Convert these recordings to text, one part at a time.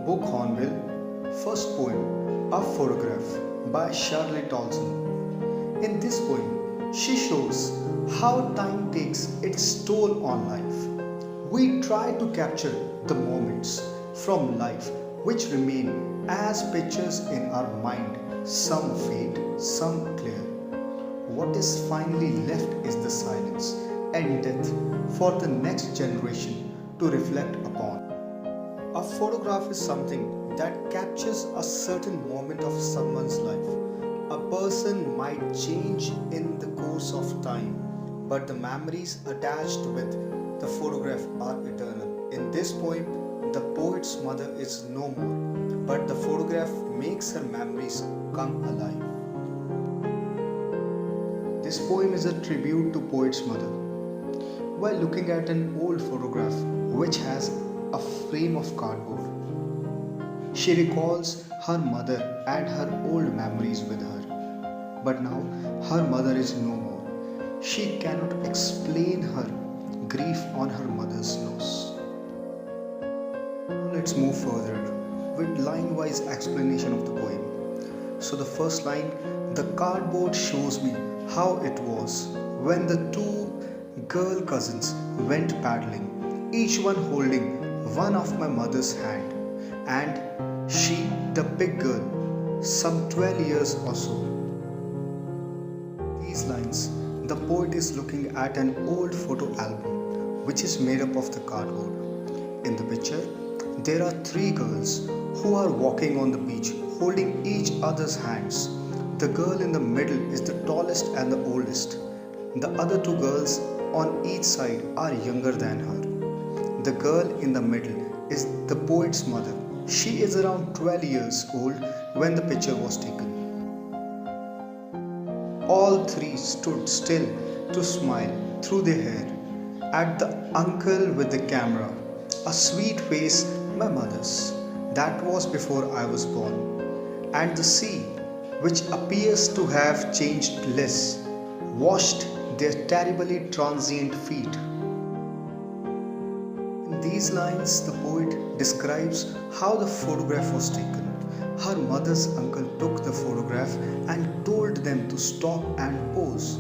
Book Hornbill. First poem, A Photograph by Shirley Toulson. In this poem, she shows how time takes its toll on life. We try to capture the moments from life which remain as pictures in our mind, some fade, some clear. What is finally left is the silence and death for the next generation to reflect upon. A photograph is something that captures a certain moment of someone's life. A person might change in the course of time, but the memories attached with the photograph are eternal. In this poem, the poet's mother is no more, but the photograph makes her memories come alive. This poem is a tribute to poet's mother. While looking at an old photograph which has a frame of cardboard, she recalls her mother and her old memories with her. But now her mother is no more. She cannot explain her grief on her mother's loss. Let's move further with line-wise explanation of the poem. So the first line, the cardboard shows me how it was when the two girl cousins went paddling, each one holding one of my mother's hand, and she, the big girl, some 12 years or so. These lines, the poet is looking at an old photo album which is made up of the cardboard. In the picture, there are three girls who are walking on the beach holding each other's hands. The girl in the middle is the tallest and the oldest. The other two girls on each side are younger than her. The girl in the middle is the poet's mother. She is around 12 years old when the picture was taken. All three stood still to smile through their hair at the uncle with the camera. A sweet face, my mother's. That was before I was born. And the sea, which appears to have changed less, washed their terribly transient feet. In these lines, the poet describes how the photograph was taken. Her mother's uncle took the photograph and told them to stop and pose.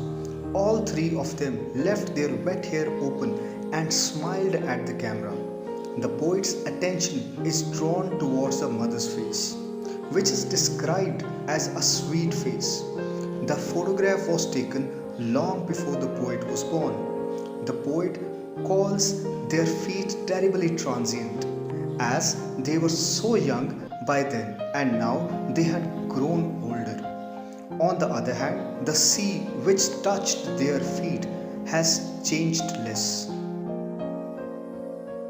All three of them left their wet hair open and smiled at the camera. The poet's attention is drawn towards the mother's face, which is described as a sweet face. The photograph was taken long before the poet was born. The poet calls their feet terribly transient, as they were so young by then and now they had grown older. On the other hand, the sea which touched their feet has changed less.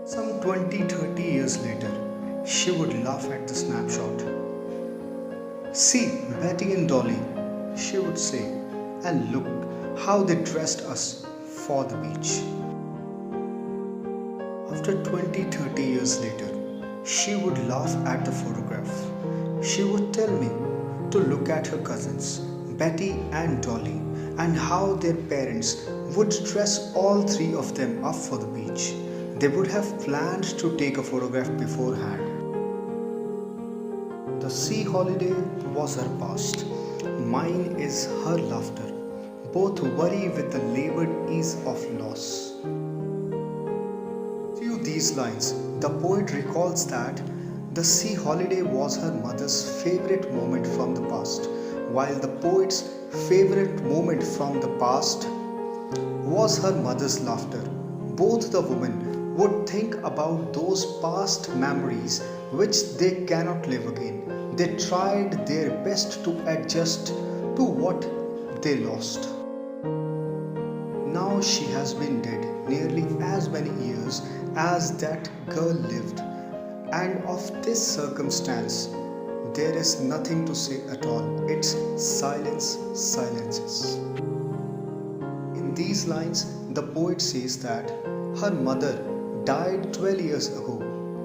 Some 20-30 years later, she would laugh at the snapshot. See, Betty and Dolly, she would say, and look how they dressed us for the beach. After 20-30 years later, she would laugh at the photograph. She would tell me to look at her cousins, Betty and Dolly, and how their parents would dress all three of them up for the beach. They would have planned to take a photograph beforehand. The sea holiday was her past. Mine is her laughter. Both worry with the labored ease of loss. Through these lines, the poet recalls that the sea holiday was her mother's favorite moment from the past, while the poet's favorite moment from the past was her mother's laughter. Both the women would think about those past memories which they cannot live again. They tried their best to adjust to what they lost. Now she has been dead nearly as many years as that girl lived, and of this circumstance there is nothing to say at all. It's silence, silences. In these lines, the poet says that her mother died 12 years ago,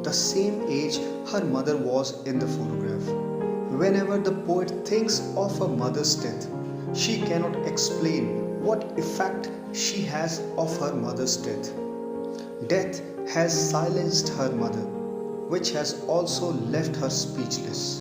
the same age her mother was in the photograph. Whenever the poet thinks of her mother's death, she cannot explain what effect she has of her mother's death. Death has silenced her mother. which has also left her speechless.